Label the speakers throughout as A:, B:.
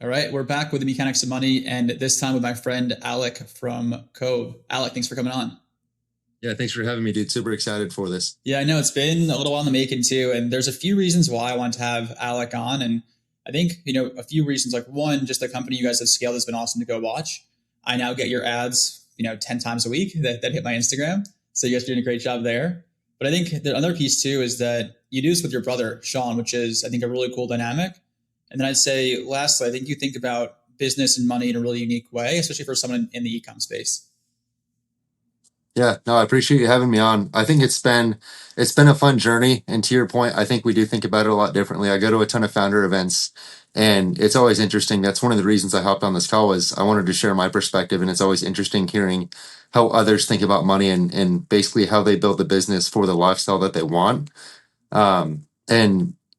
A: All right, we're back with the mechanics of money, and this time with my friend Alec from Cove. Alec, thanks for coming on.
B: Yeah, thanks for having me, dude. Super excited for this.
A: Yeah, I know it's been a little while in the making too, and there's a few reasons why I want to have Alec on, and I think a few reasons. Like one, just the company you guys have scaled has been awesome to go watch. I now get your ads, 10 times a week that hit my Instagram, so you guys are doing a great job there. But I think the other piece too is that you do this with your brother Sean, which is I think a really cool dynamic. And then I'd say lastly, I think you think about business and money in a really unique way, especially for someone in the e-com space.
B: Yeah, no, I appreciate you having me on. I think it's been a fun journey, and to your point, I think we do think about it a lot differently. I go to a ton of founder events, and it's always interesting. That's one of the reasons I hopped on this call was I wanted to share my perspective, and it's always interesting hearing how others think about money and basically how they build the business for the lifestyle that they want. And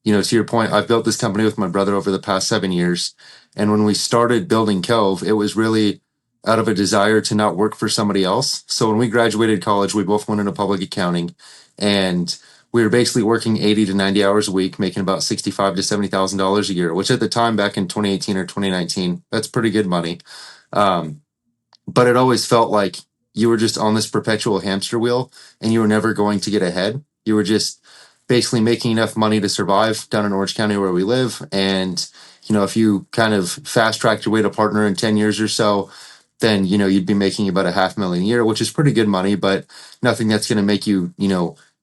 B: to your point, I've built this company with my brother over the past 7 years. And when we started building Cove, it was really out of a desire to not work for somebody else. So when we graduated college, we both went into public accounting, and we were basically working 80 to 90 hours a week, making about 65 to $70,000 a year, which at the time back in 2018 or 2019, that's pretty good money. Um, but it always felt like you were just on this perpetual hamster wheel and you were never going to get ahead. You were just basically making enough money to survive down in Orange County where we live. And, if you kind of fast tracked your way to partner in 10 years or so, then, you'd be making about $500,000 a year, which is pretty good money, but nothing that's going to make you,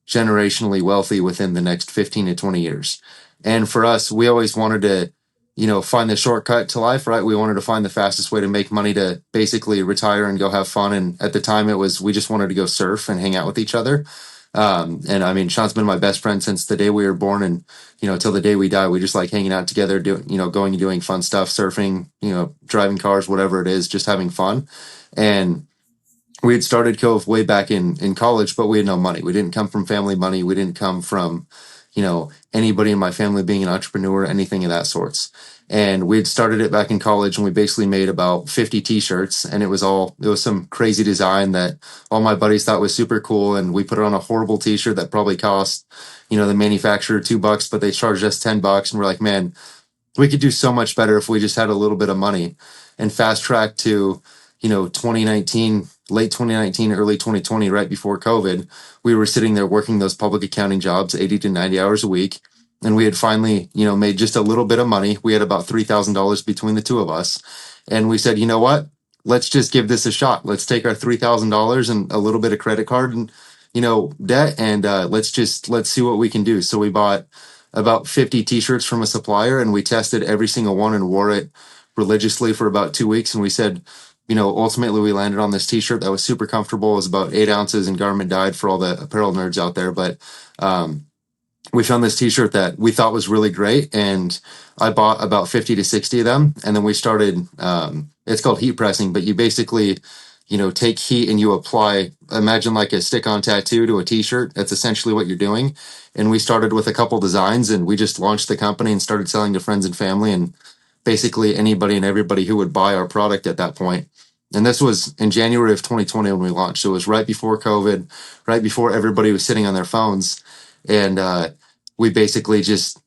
B: generationally wealthy within the next 15 to 20 years. And for us, we always wanted to find the shortcut to life, right? We wanted to find the fastest way to make money to basically retire and go have fun. And at the time, it was we just wanted to go surf and hang out with each other. And I mean, Sean's been my best friend since the day we were born, and till the day we die, we just like hanging out together, doing going and doing fun stuff, surfing, driving cars, whatever it is, just having fun. And we had started Cove way back in college, but we had no money. We didn't come from family money. We didn't come from, anybody in my family being an entrepreneur, anything of that sorts. And we had started it back in college, and we basically made about 50 t-shirts, and it was some crazy design that all my buddies thought was super cool. And we put it on a horrible t-shirt that probably cost, the manufacturer $2, but they charged us $10. And we're like, man, we could do so much better if we just had a little bit of money. And fast track to 2019, late 2019, early 2020, right before COVID, we were sitting there working those public accounting jobs 80 to 90 hours a week. And we had finally, made just a little bit of money. We had about $3,000 between the two of us. And we said, you know what? Let's just give this a shot. Let's take our $3,000 and a little bit of credit card and, debt, and let's see what we can do. So we bought about 50 t-shirts from a supplier, and we tested every single one and wore it religiously for about 2 weeks. And we said, ultimately we landed on this t-shirt that was super comfortable. It was about 8 ounces in garment dyed for all the apparel nerds out there. But we found this t-shirt that we thought was really great, and I bought about 50 to 60 of them. And then we started, it's called heat pressing, but you basically, take heat and you apply, imagine like a stick-on tattoo to a t-shirt. That's essentially what you're doing. And we started with a couple designs, and we just launched the company and started selling to friends and family and basically anybody and everybody who would buy our product at that point. And this was in January of 2020 when we launched. So it was right before COVID, right before everybody was sitting on their phones. And we basically just,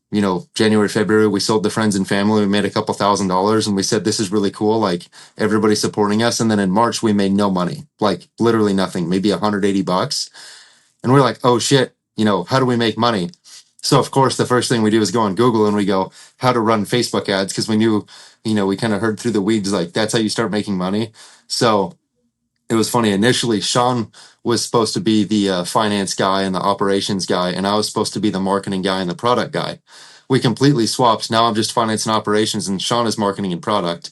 B: January, February, we sold to friends and family. We made a couple $1,000s, and we said, this is really cool. Like, everybody's supporting us. And then in March, we made no money, like literally nothing, maybe $180. And we're like, oh shit, how do we make money? So of course, the first thing we do is go on Google and we go, how to run Facebook ads. Cause we knew, we kind of heard through the weeds, like that's how you start making money. So it was funny. Initially, Sean was supposed to be the finance guy and the operations guy, and I was supposed to be the marketing guy and the product guy. We completely swapped. Now I'm just finance and operations, and Sean is marketing and product.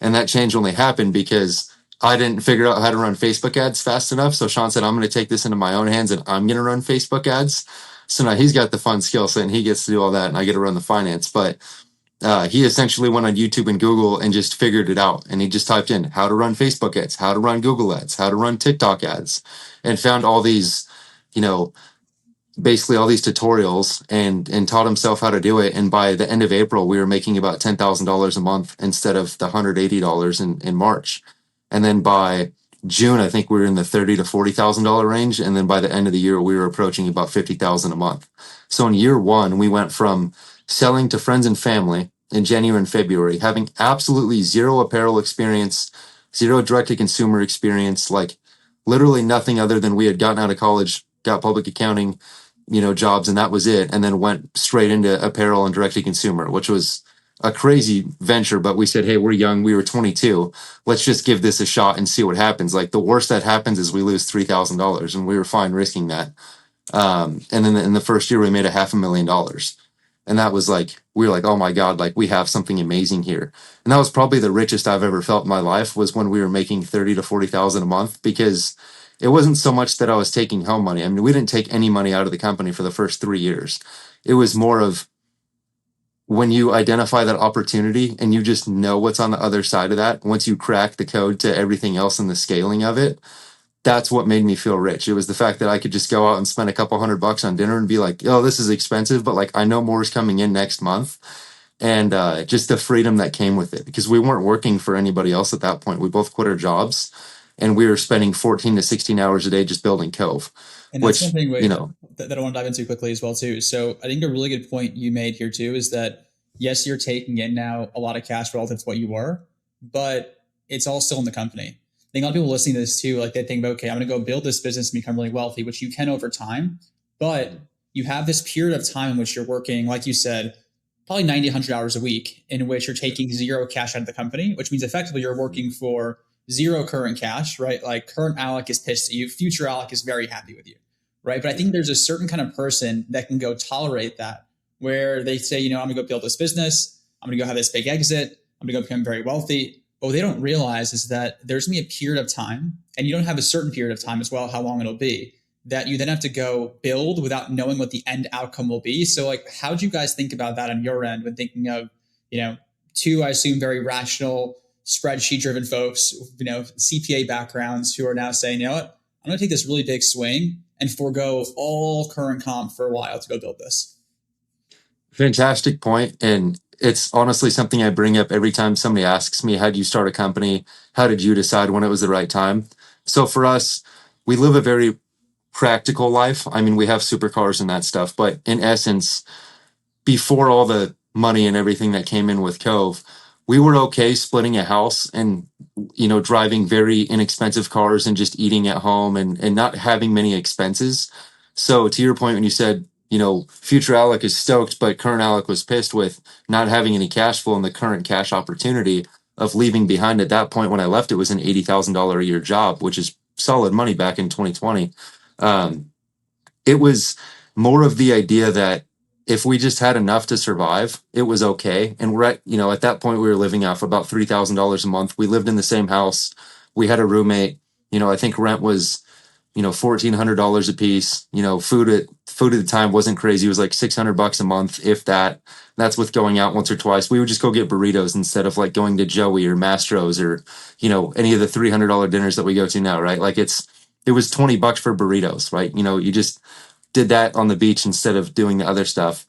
B: And that change only happened because I didn't figure out how to run Facebook ads fast enough. So Sean said, I'm going to take this into my own hands and I'm going to run Facebook ads. So now he's got the fun skill set and he gets to do all that, and I get to run the finance. But he essentially went on YouTube and Google and just figured it out. And he just typed in how to run Facebook ads, how to run Google ads, how to run TikTok ads, and found all these, you know, basically all these tutorials and taught himself how to do it. And by the end of April, we were making about $10,000 a month instead of the $180 in March. And then by June, I think we were in the $30,000 to $40,000 range. And then by the end of the year, we were approaching about $50,000 a month. So in year one, we went from selling to friends and family in January and February, having absolutely zero apparel experience, zero direct to consumer experience, like literally nothing other than we had gotten out of college, got public accounting, jobs, and that was it. And then went straight into apparel and direct to consumer, which was a crazy venture. But we said, hey, we're young. We were 22. Let's just give this a shot and see what happens. Like the worst that happens is we lose $3,000, and we were fine risking that. And then in the first year, we made $500,000. And that was like, we were like, oh my God, like we have something amazing here. And that was probably the richest I've ever felt in my life, was when we were making 30 to 40,000 a month, because it wasn't so much that I was taking home money. I mean, we didn't take any money out of the company for the first 3 years. It was more of, when you identify that opportunity and you just know what's on the other side of that, once you crack the code to everything else and the scaling of it, that's what made me feel rich. It was the fact that I could just go out and spend a couple $100 on dinner and be like, oh, this is expensive, but like I know more is coming in next month. And just the freedom that came with it, because we weren't working for anybody else at that point. We both quit our jobs, and we were spending 14 to 16 hours a day just building Cove,
A: And that's
B: which,
A: something, wait, that I want to dive into quickly as well too. So I think a really good point you made here too is that yes, you're taking in now a lot of cash relative to what you were, but it's all still in the company. I think a lot of people listening to this too, like they think about, okay, I'm going to go build this business and become really wealthy, which you can over time, but you have this period of time in which you're working, like you said, probably 90, 100 hours a week, in which you're taking zero cash out of the company, which means effectively you're working for zero current cash, right? Like current Alec is pissed at you, future Alec is very happy with you, right? But I think there's a certain kind of person that can go tolerate that, where they say, I'm gonna go build this business, I'm gonna go have this big exit, I'm gonna go become very wealthy. But what they don't realize is that there's gonna be a period of time, and you don't have a certain period of time as well, how long it'll be, that you then have to go build without knowing what the end outcome will be. So like, how do you guys think about that on your end when thinking of, two, I assume, very rational, spreadsheet driven folks, CPA backgrounds, who are now saying, you know what, I'm going to take this really big swing and forego all current comp for a while to go build this?
B: fantastic point. And it's honestly something I bring up every time somebody asks me, how did you start a company? How did you decide when it was the right time? So for us, we live a very practical life. I mean, we have supercars and that stuff, but in essence, before all the money and everything that came in with Cove, we were okay splitting a house and, driving very inexpensive cars and just eating at home, and not having many expenses. So to your point, when you said, future Alec is stoked, but current Alec was pissed with not having any cash flow and the current cash opportunity of leaving behind. At that point, when I left, it was an $80,000 a year job, which is solid money back in 2020. It was more of the idea that if we just had enough to survive, it was okay. And we're at that point, we were living off about $3,000 a month. We lived in the same house. We had a roommate. I think rent was, $1,400 a piece. Food at the time wasn't crazy. It was like $600 a month, if that. That's with going out once or twice. We would just go get burritos instead of like going to Joey or Mastro's or, any of the $300 dinners that we go to now, right? Like it was $20 for burritos, right? You just did that on the beach instead of doing the other stuff.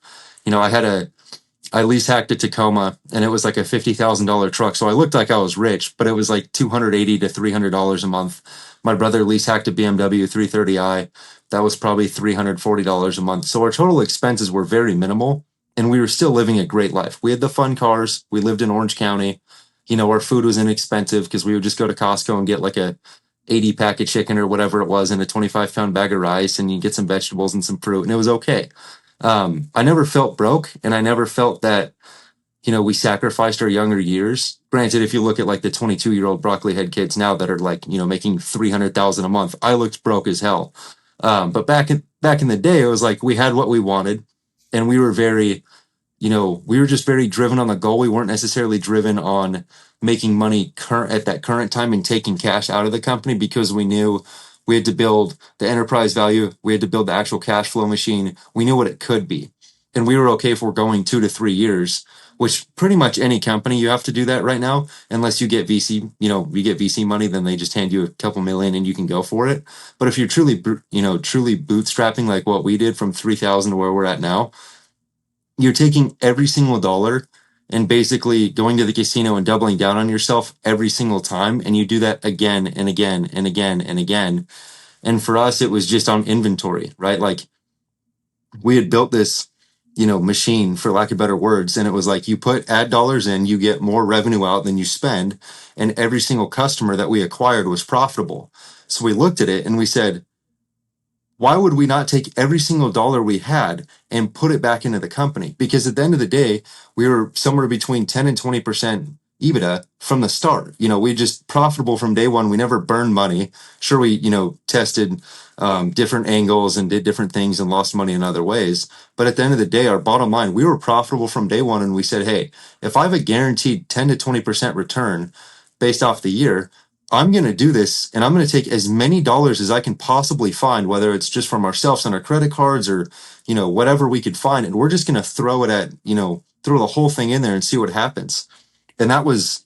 B: I lease hacked a Tacoma, and it was like a $50,000 truck. So I looked like I was rich, but it was like $280 to $300 a month. My brother lease hacked a BMW 330i. That was probably $340 a month. So our total expenses were very minimal, and we were still living a great life. We had the fun cars. We lived in Orange County. Our food was inexpensive because we would just go to Costco and get like a 80 pack of chicken or whatever it was, and a 25-pound bag of rice, and you get some vegetables and some fruit, and it was okay. I never felt broke, and I never felt that, we sacrificed our younger years. Granted, if you look at like the 22-year-old broccoli head kids now that are like, making 300,000 a month, I looked broke as hell. But back in the day, it was like we had what we wanted, and we were very, we were just very driven on the goal. We weren't necessarily driven on making money at that current time and taking cash out of the company, because we knew we had to build the enterprise value. We had to build the actual cash flow machine. We knew what it could be. And we were okay if we're going 2 to 3 years, which pretty much any company, you have to do that right now, unless you get VC, you get VC money, then they just hand you a couple million and you can go for it. But if you're truly bootstrapping like what we did from 3,000 to where we're at now, you're taking every single dollar and basically going to the casino and doubling down on yourself every single time. And you do that again and again and again and again. And for us, it was just on inventory, right? Like we had built this machine, for lack of better words. And it was like, you put ad dollars in, you get more revenue out than you spend. And every single customer that we acquired was profitable. So we looked at it and we said, why would we not take every single dollar we had and put it back into the company? Because at the end of the day, we were somewhere between 10 and 20% EBITDA from the start. We just profitable from day one. We never burned money. Sure, we, tested different angles and did different things and lost money in other ways. But at the end of the day, our bottom line, we were profitable from day one. And we said, hey, if I have a guaranteed 10 to 20% return based off the year, I'm going to do this and I'm going to take as many dollars as I can possibly find, whether it's just from ourselves on our credit cards or, whatever we could find. And we're just going to throw it at, throw the whole thing in there and see what happens. And that was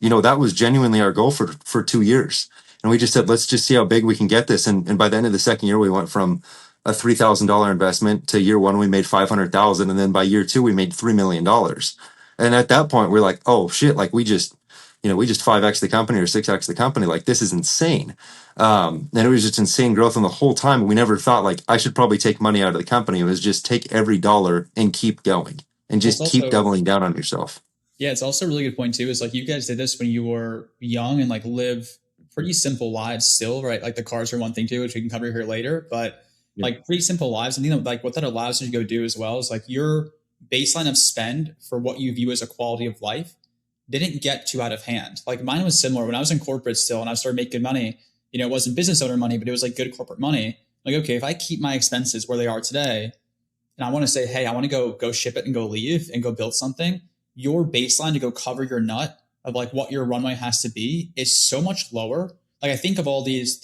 B: genuinely our goal for 2 years. And we just said, let's just see how big we can get this. And by the end of the second year, we went from a $3,000 investment to year one, we made 500,000. And then by year two, we made $3 million. And at that point, we're like, oh shit, like we just 5x the company or 6x the company. Like this is insane. And it was just insane growth. And the whole time we never thought like I should probably take money out of the company. It was just take every dollar and keep going and
A: Well, it's
B: just keep
A: also
B: doubling down on yourself.
A: yeah, it's also a really good point too. Is like you guys did this when you were young and like live pretty simple lives still, right? Like the cars are one thing too, which we can cover here later, but
B: Yeah.
A: like pretty simple lives. And like what that allows you to go do as well is like your baseline of spend for what you view as a quality of life didn't get too out of hand. Like mine was similar when I was in corporate still and I started making money. It wasn't business owner money, but it was like good corporate money. Like, okay, if I keep my expenses where they are today, and I want to say, hey, I want to go ship it and go leave and go build something, your baseline to go cover your nut of like what your runway has to be is so much lower. Like I think of all these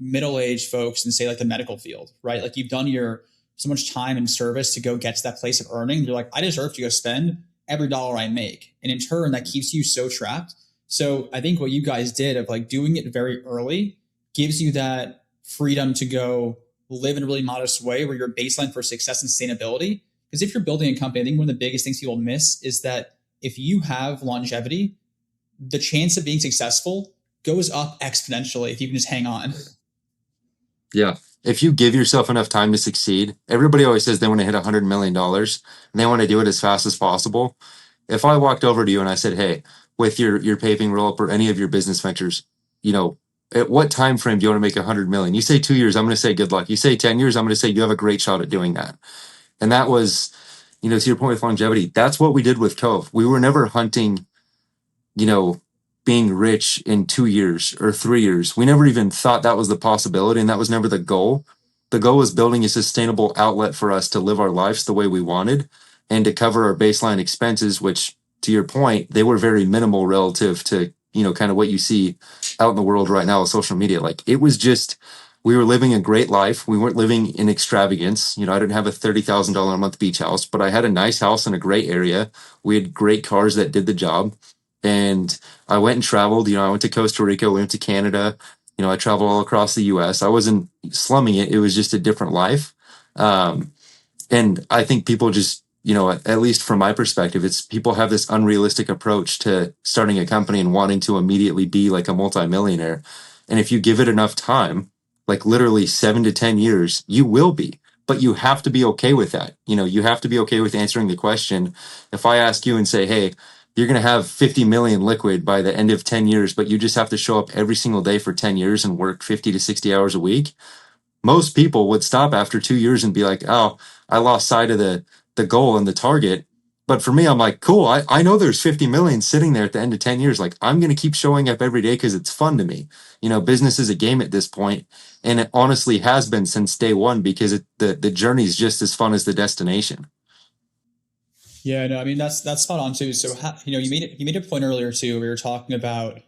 A: middle-aged folks and say like the medical field, right? Like you've done your so much time and service to go get to that place of earning. You're like, I deserve to go spend every dollar I make. And in turn, that keeps you so trapped. So I think what you guys did of like doing it very early gives you that freedom to go live in a really modest way where your baseline for success and sustainability. Because if you're building a company, I think one of the biggest things people miss is that if you have longevity, the chance of being successful goes up exponentially if you can just hang on.
B: Yeah. If you give yourself enough time to succeed, everybody always says they want to hit $100 million and they want to do it as fast as possible. If I walked over to you and I said, hey, with your paving roll up or any of your business ventures, at what time frame do you want to make 100 million? You say 2 years, I'm going to say good luck. You say 10 years, I'm going to say you have a great shot at doing that. And that was, to your point with longevity, that's what we did with Cove. We were never hunting, you know, being rich in 2 years or 3 years. We never even thought that was the possibility, and that was never the goal. The goal was building a sustainable outlet for us to live our lives the way we wanted and to cover our baseline expenses, which, to your point, they were very minimal relative to, kind of what you see out in the world right now with social media. Like it was just, we were living a great life. We weren't living in extravagance. I didn't have a $30,000 a month beach house, but I had a nice house in a great area. We had great cars that did the job. And I went and traveled. I went to Costa Rica, went to Canada. I traveled all across the US. I wasn't slumming it. It was just a different life. Um, and I think people just, at least from my perspective, it's people have this unrealistic approach to starting a company and wanting to immediately be like a multimillionaire. And if you give it enough time, like literally 7 to 10 years, you will be. But you have to be okay with that. You have to be okay with answering the question. If I ask you and say, hey, you're going to have 50 million liquid by the end of 10 years, but you just have to show up every single day for 10 years and work 50 to 60 hours a week, most people would stop after 2 years and be like, oh, I lost sight of the goal and the target. But for me, I'm like, cool, I know there's 50 million sitting there at the end of 10 years. Like I'm going to keep showing up every day because it's fun to me. Business is a game at this point, and it honestly has been since day one because the journey is just as fun as the destination.
A: Yeah, no, I mean that's spot on too. So you made a point earlier too. We were talking about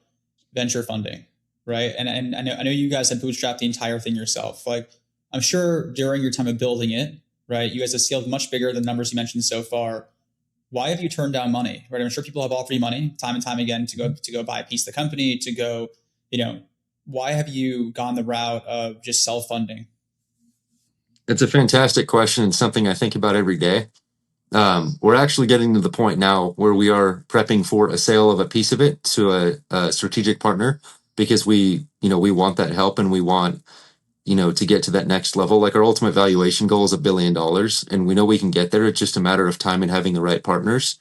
A: venture funding, right? And I know you guys had bootstrapped the entire thing yourself. Like I'm sure during your time of building it, right, you guys have scaled much bigger than the numbers you mentioned so far. Why have you turned down money? Right, I'm sure people have offered you money time and time again to go buy a piece of the company to go, you know. Why have you gone the route of just self funding?
B: It's a fantastic question and something I think about every day. We're actually getting to the point now where we are prepping for a sale of a piece of it to a strategic partner because we want that help and we want, to get to that next level. Like our ultimate valuation goal is $1 billion, and we know we can get there. It's just a matter of time and having the right partners.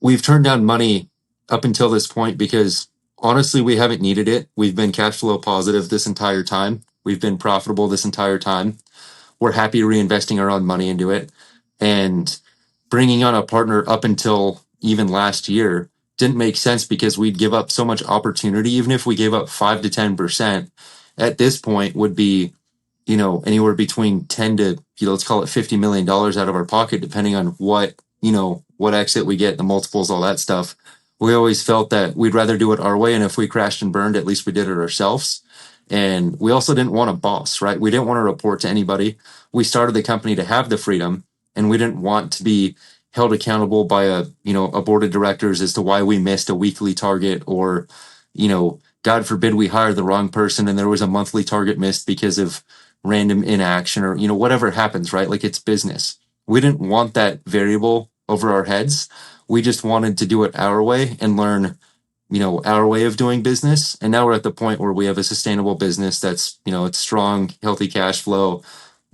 B: We've turned down money up until this point because honestly, we haven't needed it. We've been cash flow positive this entire time. We've been profitable this entire time. We're happy reinvesting our own money into it. And bringing on a partner up until even last year didn't make sense because we'd give up so much opportunity. Even if we gave up 5 to 10% at this point would be, anywhere between 10 to, let's call it $50 million out of our pocket, depending on what exit we get, the multiples, all that stuff. We always felt that we'd rather do it our way. And if we crashed and burned, at least we did it ourselves. And we also didn't want a boss, right? We didn't want to report to anybody. We started the company to have the freedom, and we didn't want to be held accountable by a board of directors as to why we missed a weekly target, or, God forbid we hired the wrong person and there was a monthly target missed because of random inaction, or, whatever happens, right? Like, it's business. We didn't want that variable over our heads. We just wanted to do it our way and learn, our way of doing business. And now we're at the point where we have a sustainable business that's, it's strong, healthy cash flow,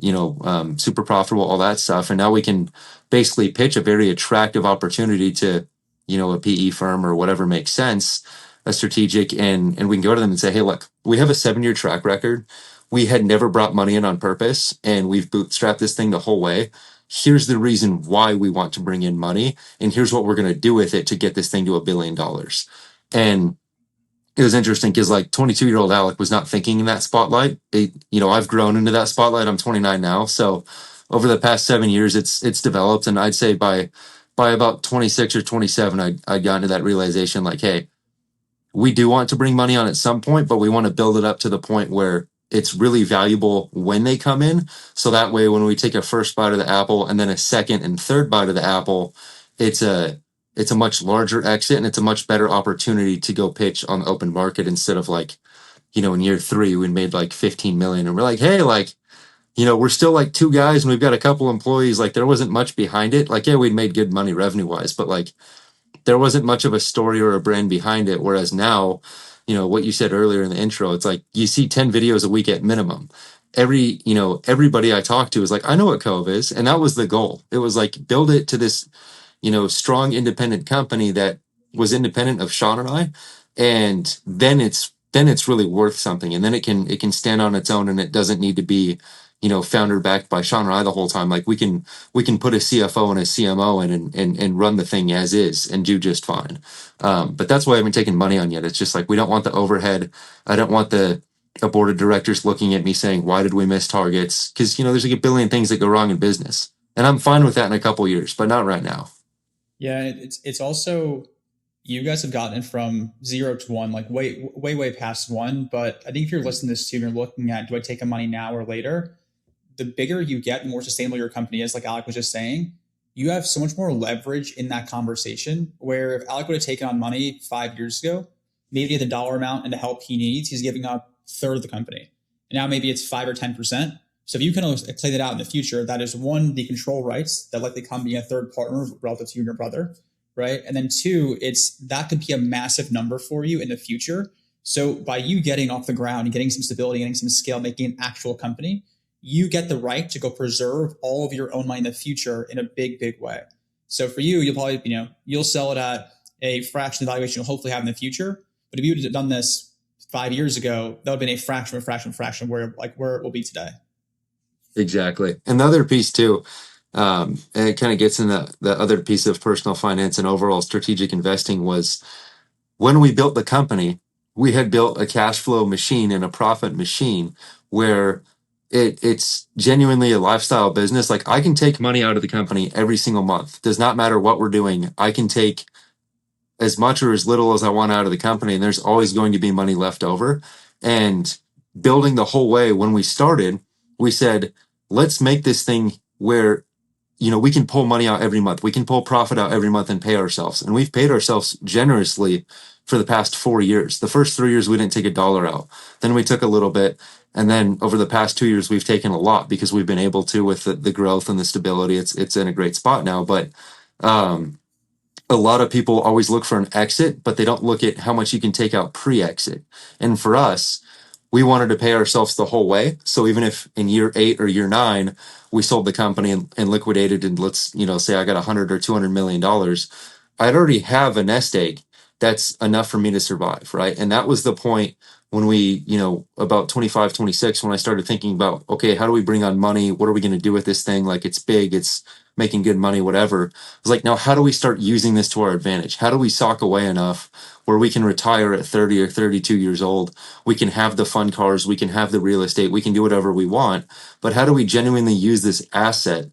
B: super profitable, all that stuff. And now we can basically pitch a very attractive opportunity to, a PE firm or whatever makes sense, a strategic, and we can go to them and say, hey, look, we have a 7-year track record. We had never brought money in on purpose, and we've bootstrapped this thing the whole way. Here's the reason why we want to bring in money, and here's what we're going to do with it to get this thing to $1 billion. And it was interesting because, like, 22-year-old Alec was not thinking in that spotlight. I've grown into that spotlight. I'm 29 now. So over the past 7 years, it's developed. And I'd say by about 26 or 27, I'd gotten to that realization, like, hey, we do want to bring money on at some point, but we want to build it up to the point where it's really valuable when they come in. So that way, when we take a first bite of the apple and then a second and third bite of the apple, it's a much larger exit, and it's a much better opportunity to go pitch on the open market, instead of, like, in year 3, we made like 15 million and we're like, hey, like, we're still like 2 guys and we've got a couple employees. Like, there wasn't much behind it. Like, yeah, we'd made good money revenue wise, but like, there wasn't much of a story or a brand behind it. Whereas now, what you said earlier in the intro, it's like you see 10 videos a week at minimum. Everybody I talk to is like, I know what Cove is. And that was the goal. It was like, build it to this, strong independent company that was independent of Sean and I. And then it's really worth something. And then it can stand on its own, and it doesn't need to be, founder backed by Sean and I the whole time. Like, we can put a CFO and a CMO in and run the thing as is and do just fine. But that's why I haven't taken money on yet. It's just like, we don't want the overhead. I don't want a board of directors looking at me saying, why did we miss targets? Because, there's like a billion things that go wrong in business. And I'm fine with that in a couple years, but not right now.
A: Yeah, it's also, you guys have gotten it from 0 to 1, like way past 1. But I think if you're listening to this too, and you're looking at, do I take the money now or later? The bigger you get, the more sustainable your company is. Like Alec was just saying, you have so much more leverage in that conversation. Where if Alec would have taken on money 5 years ago, maybe the dollar amount and the help he needs, he's giving up a third of the company. And now maybe it's 5 or 10%. So if you can play that out in the future, that is, one, the control rights that likely come being a third partner relative to you and your brother, right? And then 2, that could be a massive number for you in the future. So by you getting off the ground and getting some stability, getting some scale, making an actual company, you get the right to go preserve all of your own money in the future in a big way. So for you, you'll probably, you'll sell it at a fraction of the valuation you'll hopefully have in the future. But if you had done this 5 years ago, that would have been a fraction where it will be today.
B: Exactly. And the other piece too, and it kind of gets in the other piece of personal finance and overall strategic investing, was when we built the company, we had built a cash flow machine and a profit machine where it's genuinely a lifestyle business. Like, I can take money out of the company every single month. Does not matter what we're doing. I can take as much or as little as I want out of the company, and there's always going to be money left over. And building the whole way, when we started, we said, let's make this thing where, we can pull money out every month. We can pull profit out every month and pay ourselves. And we've paid ourselves generously for the past 4 years. The first 3 years, we didn't take $1 out. Then we took a little bit. And then over the past 2 years, we've taken a lot because we've been able to, with the growth and the stability. It's in a great spot now. But a lot of people always look for an exit, but they don't look at how much you can take out pre-exit. And for us, we wanted to pay ourselves the whole way. So even if in year 8 or year 9, we sold the company and liquidated, and let's, say I got 100 or $200 million, I'd already have a nest egg that's enough for me to survive. Right. And that was the point when we, about 25, 26, when I started thinking about, okay, how do we bring on money? What are we going to do with this thing? Like, it's big, it's making good money, whatever. I was like, now how do we start using this to our advantage? How do we sock away enough where we can retire at 30 or 32 years old? We can have the fun cars, we can have the real estate, we can do whatever we want. But how do we genuinely use this asset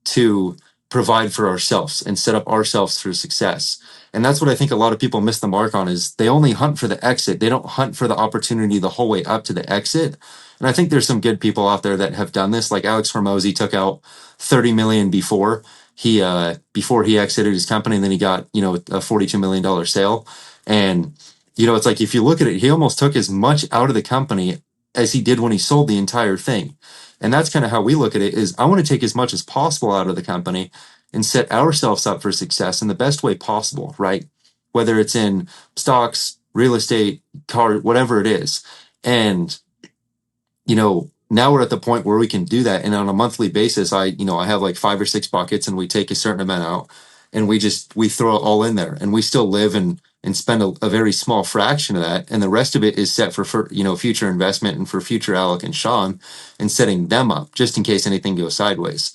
B: to provide for ourselves and set up ourselves for success? And that's what I think a lot of people miss the mark on, is they only hunt for the exit. They don't hunt for the opportunity the whole way up to the exit. And I think there's some good people out there that have done this. Like Alex Hormozy took out 30 million before he exited his company, and then he got, a $42 million sale. And, it's like, if you look at it, he almost took as much out of the company as he did when he sold the entire thing. And that's kind of how we look at it, is I want to take as much as possible out of the company and set ourselves up for success in the best way possible, right? Whether it's in stocks, real estate, car, whatever it is. And, now we're at the point where we can do that. And on a monthly basis, I have like 5 or 6 buckets, and we take a certain amount out, and we throw it all in there, and we still live and spend a very small fraction of that. And the rest of it is set for future investment and for future Alec and Sean, and setting them up just in case anything goes sideways.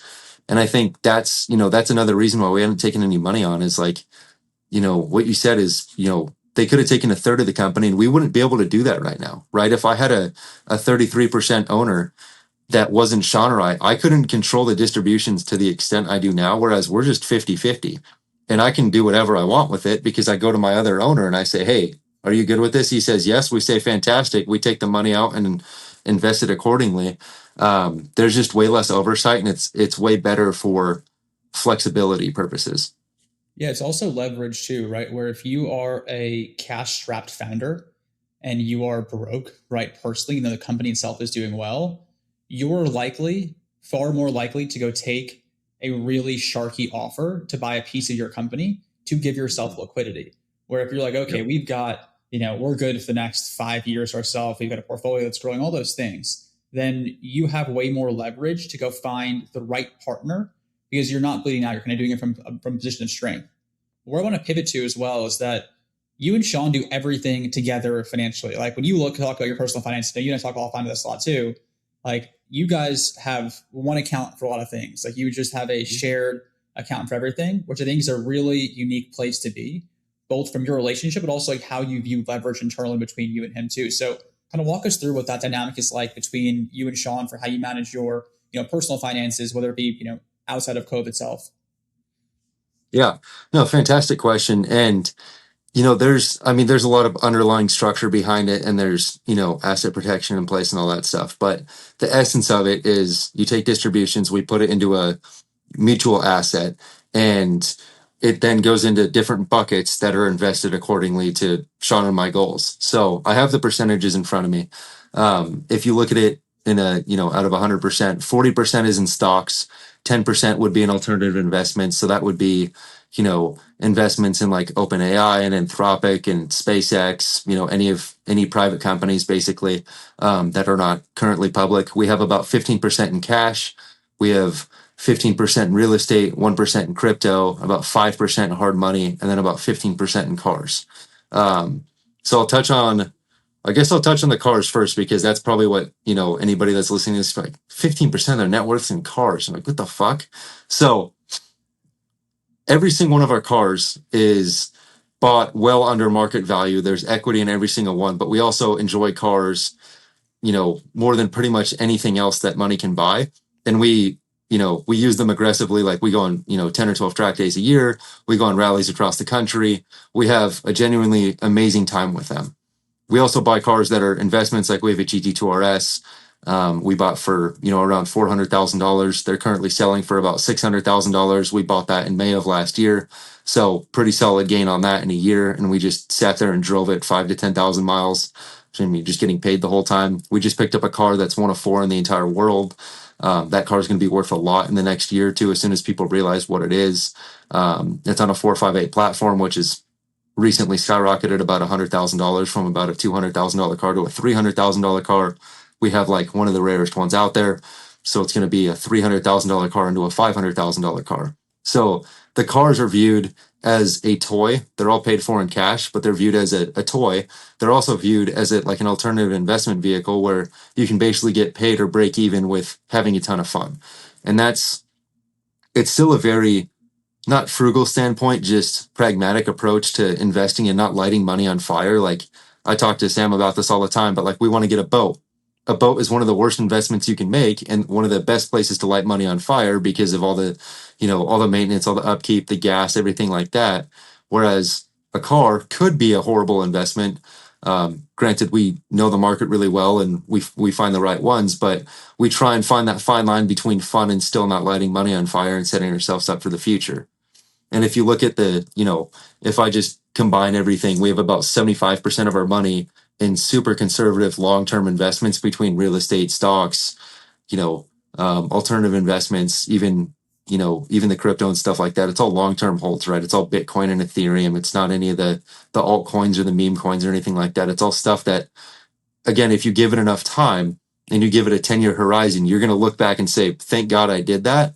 B: And I think that's another reason why we haven't taken any money on, is like, what you said is, they could have taken a third of the company, and we wouldn't be able to do that right now, right? If I had a 33% owner that wasn't Sean or I couldn't control the distributions to the extent I do now, whereas we're just 50-50. And I can do whatever I want with it, because I go to my other owner and I say, hey, are you good with this? He says yes. We say fantastic. We take the money out and invest it accordingly. There's just way less oversight, and it's way better for flexibility purposes.
A: Yeah, it's also leverage too, right? Where if you are a cash strapped founder and you are broke, right, personally, the company itself is doing well, you're far more likely to go take a really sharky offer to buy a piece of your company to give yourself liquidity. Where if you're like, okay, we've got, we're good for the next 5 years ourselves, we've got a portfolio that's growing, all those things, then you have way more leverage to go find the right partner, because you're not bleeding out. You're kind of doing it from a position of strength. Where I want to pivot to as well is that you and Sean do everything together financially. Like when you talk about your personal finance, you and I talk all about this a lot too. Like you guys have one account for a lot of things. Like you just have a shared account for everything, which I think is a really unique place to be, both from your relationship, but also like how you view leverage internally between you and him too. So kind of walk us through what that dynamic is like between you and Sean for how you manage your, personal finances, whether it be, outside of Cove itself.
B: Yeah, no, fantastic question. And, there's a lot of underlying structure behind it, and there's, asset protection in place and all that stuff. But the essence of it is you take distributions, we put it into a mutual asset, and it then goes into different buckets that are invested accordingly to Sean and my goals. So I have the percentages in front of me. If you look at it in out of 100%, 40% is in stocks, 10% would be in alternative investments. So that would be, investments in like OpenAI and Anthropic and SpaceX, any private companies basically, that are not currently public. We have about 15% in cash. We have 15% in real estate, 1% in crypto, about 5% in hard money, and then about 15% in cars. So I guess I'll touch on the cars first, because that's probably what, anybody that's listening to this, like 15% of their net worth's in cars. I'm like, what the fuck? So every single one of our cars is bought well under market value. There's equity in every single one, but we also enjoy cars, more than pretty much anything else that money can buy. And we use them aggressively. Like we go on, 10 or 12 track days a year. We go on rallies across the country. We have a genuinely amazing time with them. We also buy cars that are investments. Like we have a GT2 RS. We bought for, around $400,000. They're currently selling for about $600,000. We bought that in May of last year. So pretty solid gain on that in a year. And we just sat there and drove it 5 to 10,000 miles. Just getting paid the whole time. We just picked up a car that's 1 of 4 in the entire world. That car is going to be worth a lot in the next year or two, as soon as people realize what it is. It's on a 458 platform, which is recently skyrocketed about $100,000 from about a $200,000 car to a $300,000 car. We have like one of the rarest ones out there. So it's going to be a $300,000 car into a $500,000 car. So the cars are viewed as a toy. They're all paid for in cash, but they're viewed as a toy. They're also viewed as like an alternative investment vehicle where you can basically get paid or break even with having a ton of fun. And it's still a very not frugal standpoint, just pragmatic approach to investing and not lighting money on fire. Like I talk to Sam about this all the time, but like we want to get a boat. A boat is one of the worst investments you can make and one of the best places to light money on fire because of all the, all the maintenance, all the upkeep, the gas, everything like that. Whereas a car could be a horrible investment. Granted, we know the market really well and we find the right ones, but we try and find that fine line between fun and still not lighting money on fire and setting ourselves up for the future. And if you look at if I just combine everything, we have about 75% of our money in super conservative long-term investments between real estate, stocks, alternative investments, even the crypto and stuff like that. It's all long-term holds, right? It's all Bitcoin and Ethereum. It's not any of the altcoins or the meme coins or anything like that. It's all stuff that, again, if you give it enough time and you give it a 10-year horizon, you're going to look back and say, thank God I did that.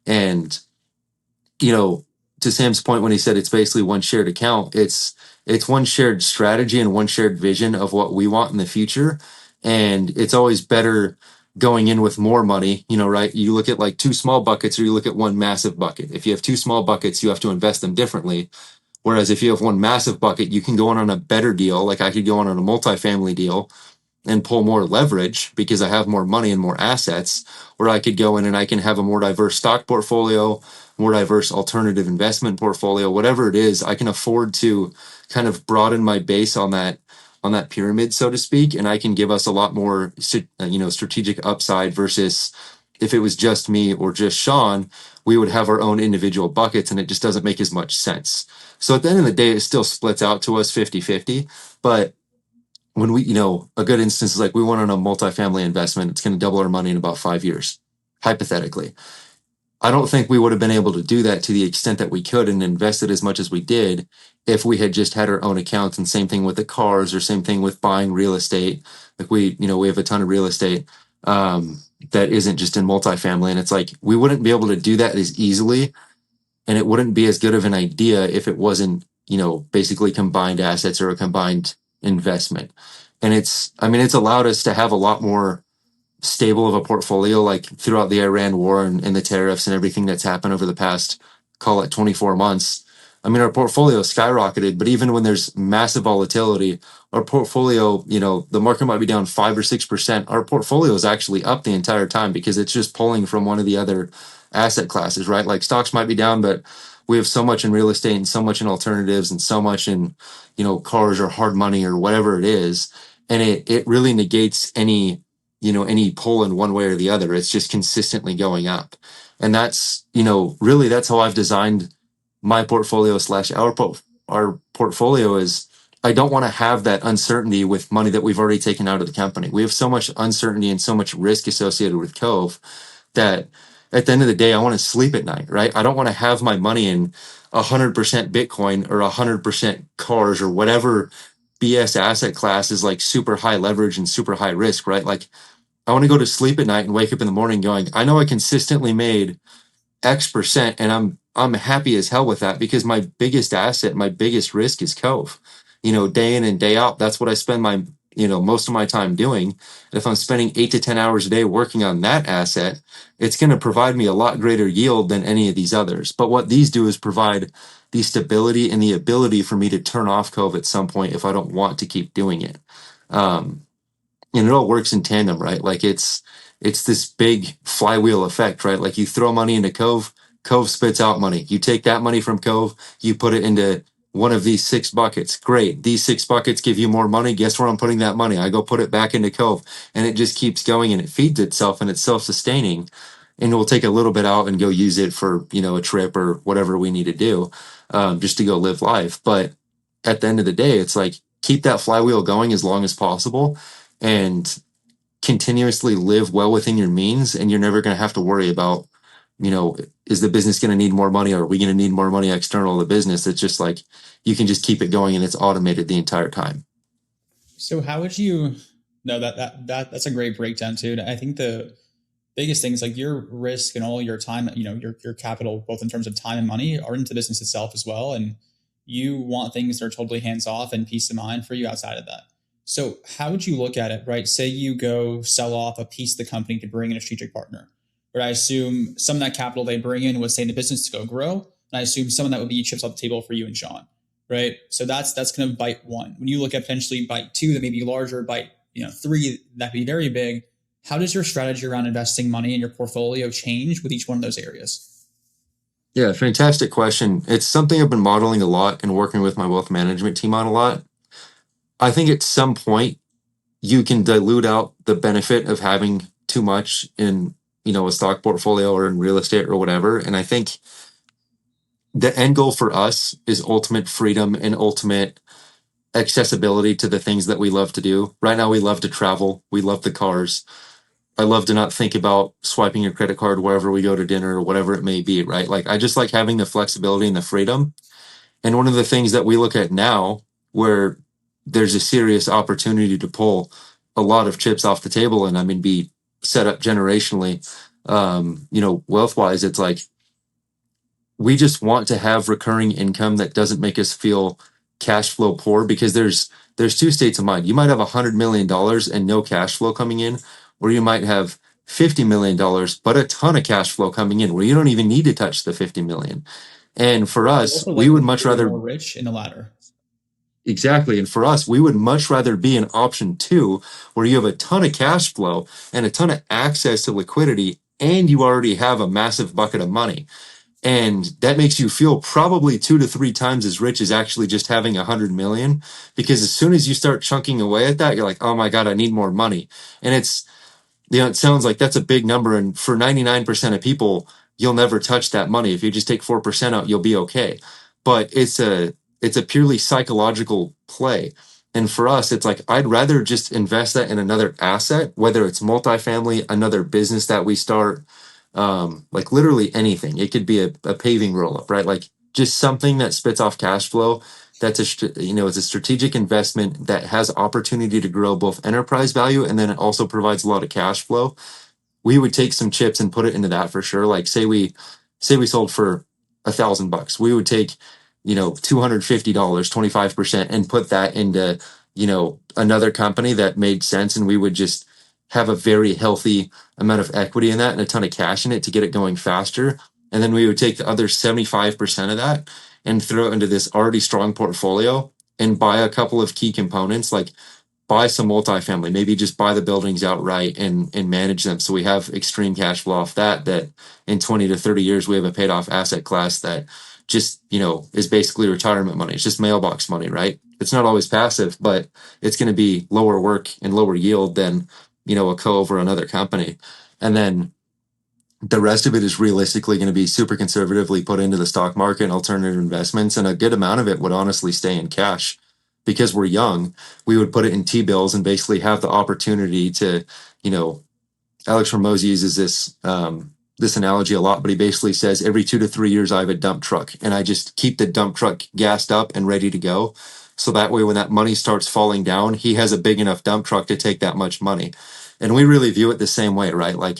B: And to Sam's point when he said it's basically one shared account, it's one shared strategy and one shared vision of what we want in the future. And it's always better going in with more money, right? You look at like two small buckets or you look at one massive bucket. If you have two small buckets, you have to invest them differently. Whereas if you have one massive bucket, you can go on a better deal. Like I could go on a multifamily deal and pull more leverage because I have more money and more assets, or I could go in and I can have a more diverse stock portfolio, more diverse alternative investment portfolio, whatever it is. I can afford to kind of broaden my base on that pyramid, so to speak, and I can give us a lot more strategic upside versus if it was just me or just Sean, we would have our own individual buckets and it just doesn't make as much sense. So at the end of the day, it still splits out to us 50-50, but when we, a good instance is like we went on a multifamily investment, it's going to double our money in about 5 years, hypothetically. I don't think we would have been able to do that to the extent that we could and invested as much as we did if we had just had our own accounts. And same thing with the cars, or same thing with buying real estate. Like we have a ton of real estate that isn't just in multifamily, and it's like we wouldn't be able to do that as easily, and it wouldn't be as good of an idea if it wasn't basically combined assets or a combined investment. And it's allowed us to have a lot more stable of a portfolio, like throughout the Iran war and the tariffs and everything that's happened over the past, call it 24 months. Our portfolio skyrocketed, but even when there's massive volatility, our portfolio, the market might be down 5 or 6%. Our portfolio is actually up the entire time because it's just pulling from one of the other asset classes, right? Like stocks might be down, but we have so much in real estate and so much in alternatives and so much in, cars or hard money or whatever it is. And it really negates any pull in one way or the other. It's just consistently going up. And that's, really that's how I've designed my portfolio slash our portfolio is I don't want to have that uncertainty with money that we've already taken out of the company. We have so much uncertainty and so much risk associated with Cove that at the end of the day, I want to sleep at night, right? I don't want to have my money in 100% Bitcoin or 100% cars or whatever BS asset class is like super high leverage and super high risk, right? Like I want to go to sleep at night and wake up in the morning going, I know I consistently made X% and I'm happy as hell with that because my biggest asset, my biggest risk is Cove. Day in and day out, that's what I spend my, most of my time doing. And if I'm spending 8 to 10 hours a day working on that asset, it's going to provide me a lot greater yield than any of these others. But what these do is provide the stability and the ability for me to turn off Cove at some point if I don't want to keep doing it. And it all works in tandem, right? Like it's this big flywheel effect, right? Like you throw money into Cove, Cove spits out money. You take that money from Cove, you put it into one of these 6 buckets. Great. These 6 buckets give you more money. Guess where I'm putting that money? I go put it back into Cove, and it just keeps going and it feeds itself and it's self-sustaining. And we'll take a little bit out and go use it for, a trip or whatever we need to do, just to go live life. But at the end of the day, it's like keep that flywheel going as long as possible and continuously live well within your means, and you're never going to have to worry about you know, is the business going to need more money? Or are we going to need more money external to the business? It's just like you can just keep it going and it's automated the entire time.
A: So how would you? No, that's a great breakdown too. I think the biggest thing is like your risk and all your time, your capital, both in terms of time and money, are into the business itself as well. And you want things that are totally hands off and peace of mind for you outside of that. So how would you look at it, right? Say you go sell off a piece of the company to bring in a strategic partner. But I assume some of that capital they bring in would stay in the business to go grow. And I assume some of that would be chips off the table for you and Sean, right? So that's kind of bite one. When you look at potentially bite two, that may be larger, bite three, that could be very big. How does your strategy around investing money in your portfolio change with each one of those areas?
B: Yeah, fantastic question. It's something I've been modeling a lot and working with my wealth management team on a lot. I think at some point you can dilute out the benefit of having too much in, a stock portfolio or in real estate or whatever. And I think the end goal for us is ultimate freedom and ultimate accessibility to the things that we love to do. Right now, we love to travel. We love the cars. I love to not think about swiping your credit card wherever we go to dinner or whatever it may be, right? Like, I just like having the flexibility and the freedom. And one of the things that we look at now, where there's a serious opportunity to pull a lot of chips off the table and I mean, be set up generationally, wealth wise, it's like, we just want to have recurring income that doesn't make us feel cash flow poor, because there's two states of mind. You might have $100 million and no cash flow coming in, or you might have $50 million but a ton of cash flow coming in where you don't even need to touch the 50 million. And for
A: You're
B: us,
A: also
B: we
A: likely
B: would
A: to
B: much
A: be
B: rather.
A: more rich in the latter.
B: Exactly. And for us, we would much rather be in option two, where you have a ton of cash flow and a ton of access to liquidity, and you already have a massive bucket of money. And that makes you feel probably 2 to 3 times as rich as actually just having 100 million. Because as soon as you start chunking away at that, you're like, oh my God, I need more money. And it sounds like that's a big number. And for 99% of people, you'll never touch that money. If you just take 4% out, you'll be okay. But it's a purely psychological play. And for us, it's like, I'd rather just invest that in another asset, whether it's multifamily, another business that we start, like literally anything. It could be a paving roll up, right? Like just something that spits off cash flow. That's it's a strategic investment that has opportunity to grow both enterprise value, and then it also provides a lot of cash flow. We would take some chips and put it into that for sure. Like say we sold for $1,000. We would take, $250, 25%, and put that into, another company that made sense. And we would just have a very healthy amount of equity in that and a ton of cash in it to get it going faster. And then we would take the other 75% of that and throw it into this already strong portfolio and buy a couple of key components, like buy some multifamily, maybe just buy the buildings outright and manage them. So we have extreme cash flow off that in 20 to 30 years, we have a paid off asset class that just, is basically retirement money. It's just mailbox money, right? It's not always passive, but it's going to be lower work and lower yield than, a Cove or another company. And then the rest of it is realistically going to be super conservatively put into the stock market and alternative investments. And a good amount of it would honestly stay in cash. Because we're young, we would put it in T-bills and basically have the opportunity to, Alex Ramosi uses this analogy a lot, but he basically says every 2 to 3 years I have a dump truck and I just keep the dump truck gassed up and ready to go. So that way, when that money starts falling down, he has a big enough dump truck to take that much money. And we really view it the same way, right? Like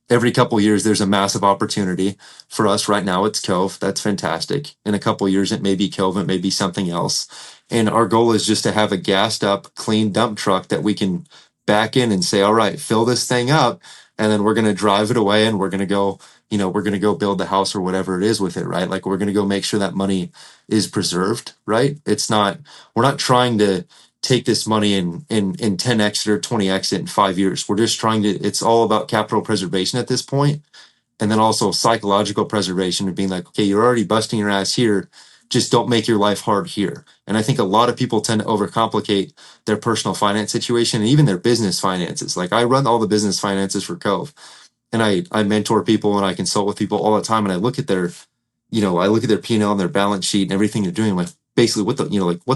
B: every couple years there's a massive opportunity. For us right now it's Cove. That's fantastic. In a couple years it may be Cove, it may be something else. And our goal is just to have a gassed up clean dump truck that we can back in and say, all right, fill this thing up, and then we're going to drive it away and we're going to go, we're going to go build the house or whatever it is with it, right? Like we're going to go make sure that money is preserved, right? We're not trying to take this money and 10x it or 20x it in 5 years. We're just trying to, it's all about capital preservation at this point. And then also psychological preservation of being like, okay, you're already busting your ass here. Just don't make your life hard here. And I think a lot of people tend to overcomplicate their personal finance situation and even their business finances. Like I run all the business finances for Cove, and I mentor people and I consult with people all the time. And I look at their, I look at their P&L and their balance sheet and everything they're doing. Like basically what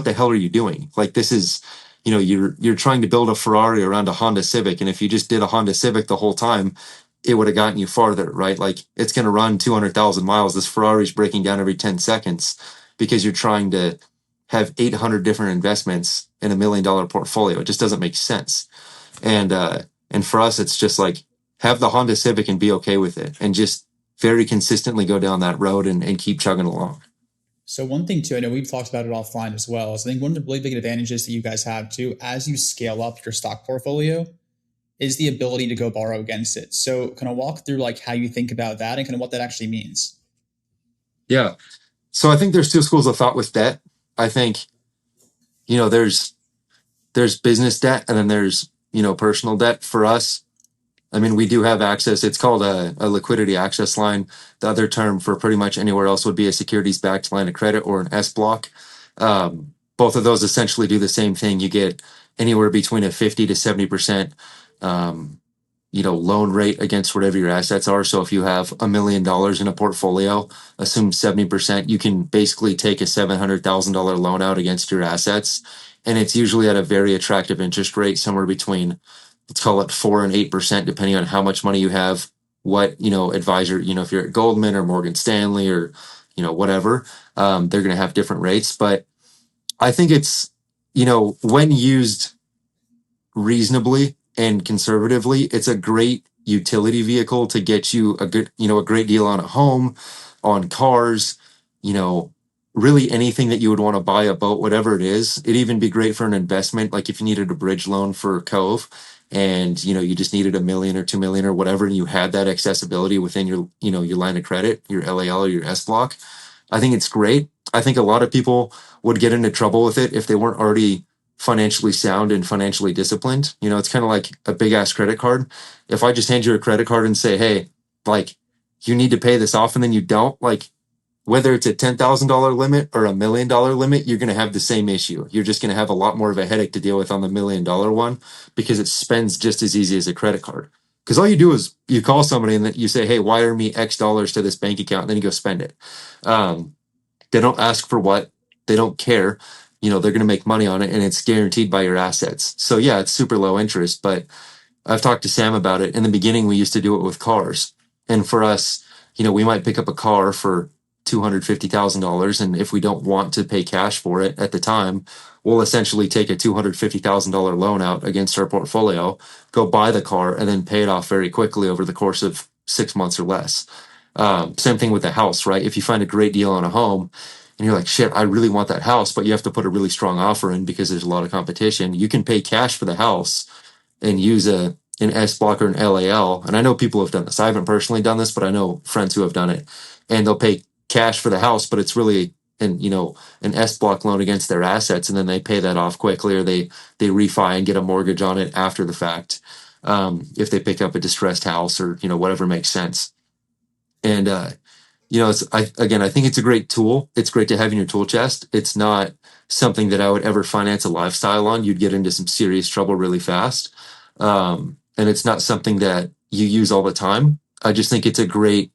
B: the hell are you doing? Like this is, you're trying to build a Ferrari around a Honda Civic. And if you just did a Honda Civic the whole time, it would have gotten you farther, right? Like it's going to run 200,000 miles. This Ferrari's breaking down every 10 seconds because you're trying to have 800 different investments in $1 million portfolio. It just doesn't make sense. And, and for us, it's just like have the Honda Civic and be okay with it and just very consistently go down that road and keep chugging along.
A: So one thing too, I know we've talked about it offline as well. So I think one of the really big advantages that you guys have too, as you scale up your stock portfolio, is the ability to go borrow against it. So kind of walk through like how you think about that and kind of what that actually means.
B: Yeah. So I think there's two schools of thought with debt. I think, there's business debt and then there's, personal debt for us. I mean, we do have access. It's called a liquidity access line. The other term for pretty much anywhere else would be a securities-backed line of credit or an S block. Both of those essentially do the same thing. You get anywhere between a 50 to 70% loan rate against whatever your assets are. So if you have $1 million in a portfolio, assume 70%, you can basically take a $700,000 loan out against your assets. And it's usually at a very attractive interest rate, somewhere between, let's call it 4 and 8%, depending on how much money you have, what, advisor, if you're at Goldman or Morgan Stanley or, whatever, they're going to have different rates. But I think it's, when used reasonably and conservatively, it's a great utility vehicle to get you a great deal on a home, on cars, you know, really anything that you would want to buy, a boat, whatever it is. It'd even be great for an investment. Like if you needed a bridge loan for Cove and, you just needed $1 million or 2 million or whatever, and you had that accessibility within your line of credit, your LAL or your S block. I think it's great. I think a lot of people would get into trouble with it if they weren't already financially sound and financially disciplined. It's kind of like a big ass credit card. If I just hand you a credit card and say, hey, like, you need to pay this off, and then you don't, like, whether it's a $10,000 limit or $1 million limit, you're going to have the same issue. You're just going to have a lot more of a headache to deal with on the $1 million one because it spends just as easy as a credit card. Because all you do is you call somebody and then you say, hey, wire me X dollars to this bank account, and then you go spend it. They don't ask for what, they don't care. They're going to make money on it, and it's guaranteed by your assets. So yeah, it's super low interest, but I've talked to Sam about it. In the beginning, we used to do it with cars. And for us, we might pick up a car for $250,000. And if we don't want to pay cash for it at the time, we'll essentially take a $250,000 loan out against our portfolio, go buy the car, and then pay it off very quickly over the course of 6 months or less. Same thing with the house, right? If you find a great deal on a home and you're like, shit, I really want that house, but you have to put a really strong offer in because there's a lot of competition, you can pay cash for the house and use an S block or an LAL. And I know people have done this. I haven't personally done this, but I know friends who have done it. And they'll pay cash for the house, but it's really an S block loan against their assets, and then they pay that off quickly, or they refi and get a mortgage on it after the fact. If they pick up a distressed house or whatever makes sense. And I think it's a great tool. It's great to have in your tool chest. It's not something that I would ever finance a lifestyle on. You'd get into some serious trouble really fast. And it's not something that you use all the time. I just think it's a great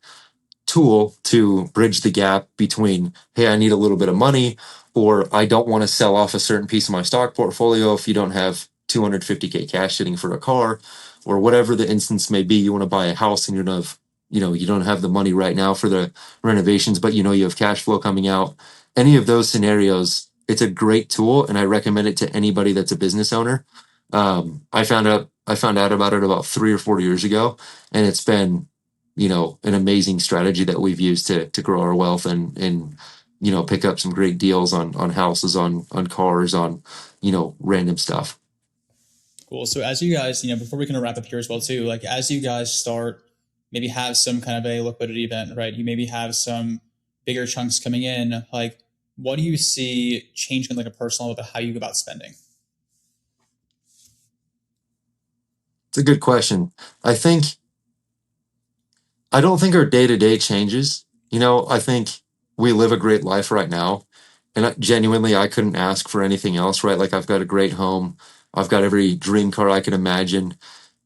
B: tool to bridge the gap between, hey, I need a little bit of money, or I don't want to sell off a certain piece of my stock portfolio if you don't have 250K cash sitting for a car, or whatever the instance may be. You want to buy a house and you don't have the money right now for the renovations, but you have cash flow coming out. Any of those scenarios, it's a great tool, and I recommend it to anybody that's a business owner. I found out about it about 3 or 4 years ago, and it's been an amazing strategy that we've used to grow our wealth and pick up some great deals on houses, on cars, on random stuff.
A: Cool. So as you guys, before we kind of wrap up here as well too, like as you guys start, maybe have some kind of a liquidity event, right? You maybe have some bigger chunks coming in. Like, what do you see changing in like a personal level about how you go about spending?
B: It's a good question. I don't think our day to day changes. I think we live a great life right now. And genuinely, I couldn't ask for anything else, right? Like, I've got a great home. I've got every dream car I can imagine.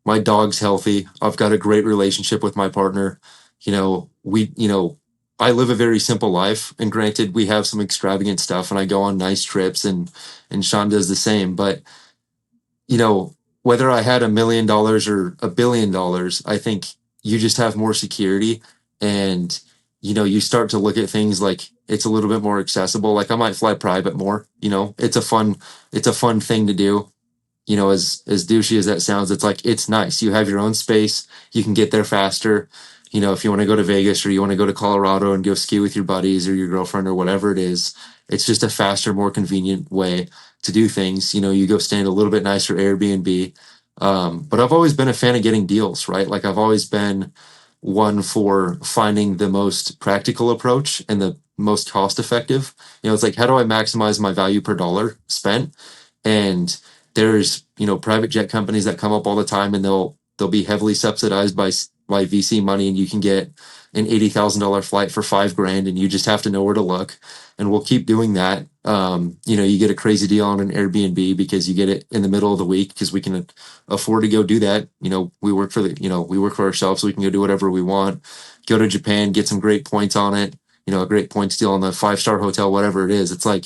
B: My dog's healthy. I've got a great relationship with my partner. I live a very simple life. And granted, we have some extravagant stuff, and I go on nice trips, and Sean does the same. But, whether I had $1 million or $1 billion, I think you just have more security, and you start to look at things like it's a little bit more accessible. Like I might fly private more, it's a fun thing to do. As douchey as that sounds, it's like it's nice. You have your own space. You can get there faster. If you want to go to Vegas or you want to go to Colorado and go ski with your buddies or your girlfriend or whatever it is, it's just a faster, more convenient way to do things. You go stay in a little bit nicer Airbnb. But I've always been a fan of getting deals, right? Like I've always been one for finding the most practical approach and the most cost effective. It's like, how do I maximize my value per dollar spent? And there's private jet companies that come up all the time, and they'll be heavily subsidized by VC money, and you can get an $80,000 flight for $5,000, and you just have to know where to look. And we'll keep doing that. You get a crazy deal on an Airbnb because you get it in the middle of the week because we can afford to go do that. We work for ourselves, so we can go do whatever we want. Go to Japan, get some great points on it. A great points deal on the 5-star hotel, whatever it is. It's like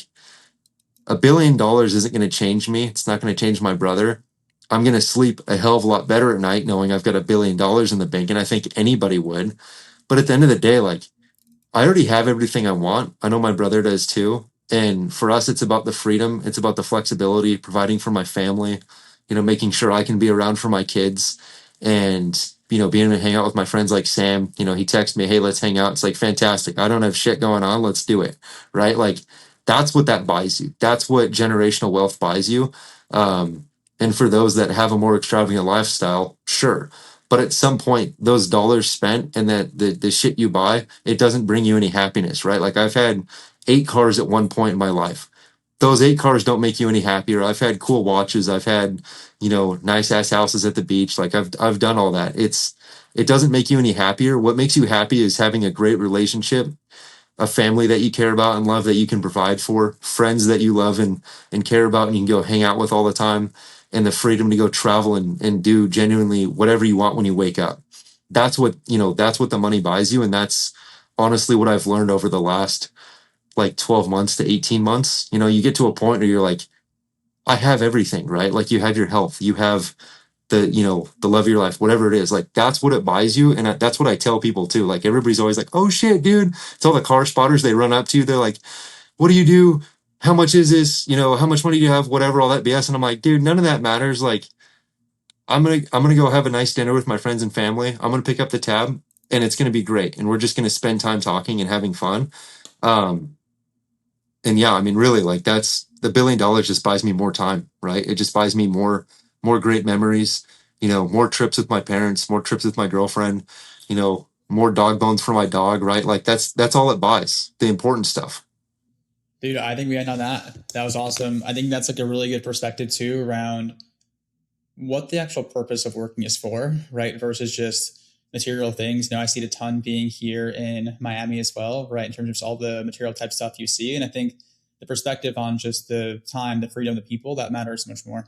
B: $1 billion isn't going to change me. It's not going to change my brother. I'm going to sleep a hell of a lot better at night knowing I've got $1 billion in the bank, and I think anybody would. But at the end of the day, like I already have everything I want. I know my brother does too. And for us, it's about the freedom. It's about the flexibility, providing for my family, making sure I can be around for my kids, and, being able to hang out with my friends like Sam. He texts me, hey, let's hang out. It's like, fantastic. I don't have shit going on. Let's do it. Right. Like that's what that buys you. That's what generational wealth buys you. And for those that have a more extravagant lifestyle, sure. But at some point, those dollars spent and that the shit you buy, it doesn't bring you any happiness, right? Like I've had 8 cars at one point in my life. Those 8 cars don't make you any happier. I've had cool watches. I've had, nice ass houses at the beach. Like I've done all that. It doesn't make you any happier. What makes you happy is having a great relationship, a family that you care about and love that you can provide for, friends that you love and care about and you can go hang out with all the time, and the freedom to go travel and do genuinely whatever you want when you wake up. That's what the money buys you. And that's honestly what I've learned over the last like 12 months to 18 months. You get to a point where you're like, I have everything, right? Like you have your health, you have the love of your life, whatever it is. Like that's what it buys you. And that's what I tell people too. Like everybody's always like, oh shit, dude. It's all the car spotters. They run up to you. They're like, what do you do? How much is this? How much money do you have? Whatever, all that BS. And I'm like, dude, none of that matters. Like I'm gonna go have a nice dinner with my friends and family. I'm gonna pick up the tab and it's gonna be great. And we're just gonna spend time talking and having fun. Um, and yeah, I mean, really, like that's the $1 billion just buys me more time, right? It just buys me more great memories, more trips with my parents, more trips with my girlfriend, more dog bones for my dog, right? Like that's all it buys, the important stuff.
A: Dude, I think we end on that. That was awesome. I think that's like a really good perspective too around what the actual purpose of working is for, right? Versus just material things. I see it a ton being here in Miami as well, right? In terms of all the material type stuff you see. And I think the perspective on just the time, the freedom of the people, that matters much more.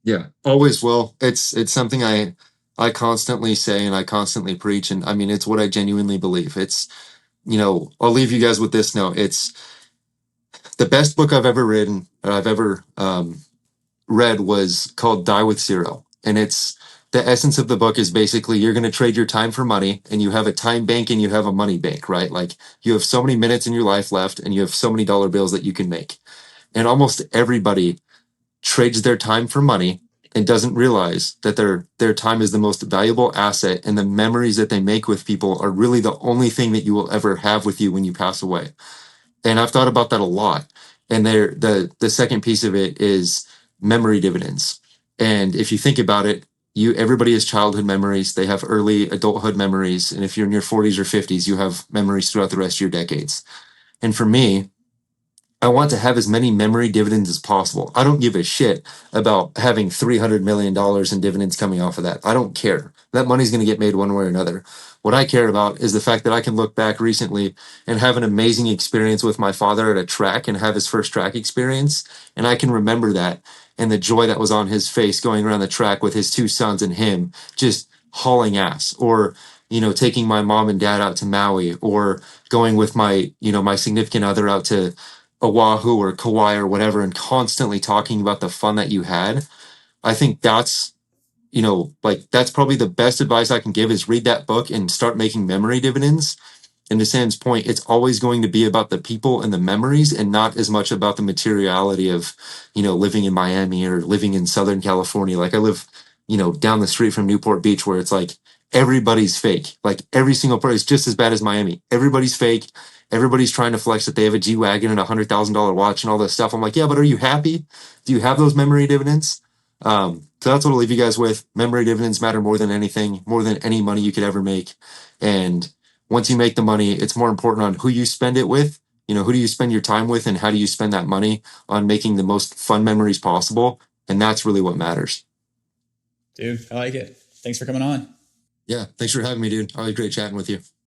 B: Yeah, always will. It's something I constantly say and I constantly preach, and I mean it's what I genuinely believe. I'll leave you guys with this note. It's the best book I've ever written, or I've ever read was called Die with Zero. And it's the essence of the book is basically you're going to trade your time for money, and you have a time bank and you have a money bank, right? Like you have so many minutes in your life left and you have so many dollar bills that you can make. And almost everybody trades their time for money and doesn't realize that their time is the most valuable asset, and the memories that they make with people are really the only thing that you will ever have with you when you pass away. And I've thought about that a lot. And the second piece of it is memory dividends. And if you think about it, everybody has childhood memories. They have early adulthood memories. And if you're in your 40s or 50s, you have memories throughout the rest of your decades. And for me, I want to have as many memory dividends as possible. I don't give a shit about having $300 million in dividends coming off of that. I don't care. That money's going to get made one way or another. What I care about is the fact that I can look back recently and have an amazing experience with my father at a track and have his first track experience. And I can remember that and the joy that was on his face going around the track with his 2 sons and him just hauling ass, or, taking my mom and dad out to Maui, or going with my significant other out to Oahu or Kauai or whatever, and constantly talking about the fun that you had. I think that's like that's probably the best advice I can give is read that book and start making memory dividends. And to Sam's point, it's always going to be about the people and the memories and not as much about the materiality of, living in Miami or living in Southern California. Like I live, down the street from Newport Beach where it's like everybody's fake. Like every single person is just as bad as Miami. Everybody's fake. Everybody's trying to flex that they have a G Wagon and $100,000 watch and all this stuff. I'm like, yeah, but are you happy? Do you have those memory dividends? So that's what I'll leave you guys with. Memory dividends matter more than anything, more than any money you could ever make. And once you make the money, it's more important on who you spend it with. Who do you spend your time with and how do you spend that money on making the most fun memories possible? And that's really what matters.
A: Dude, I like it. Thanks for coming on.
B: Yeah. Thanks for having me, dude. Always great chatting with you.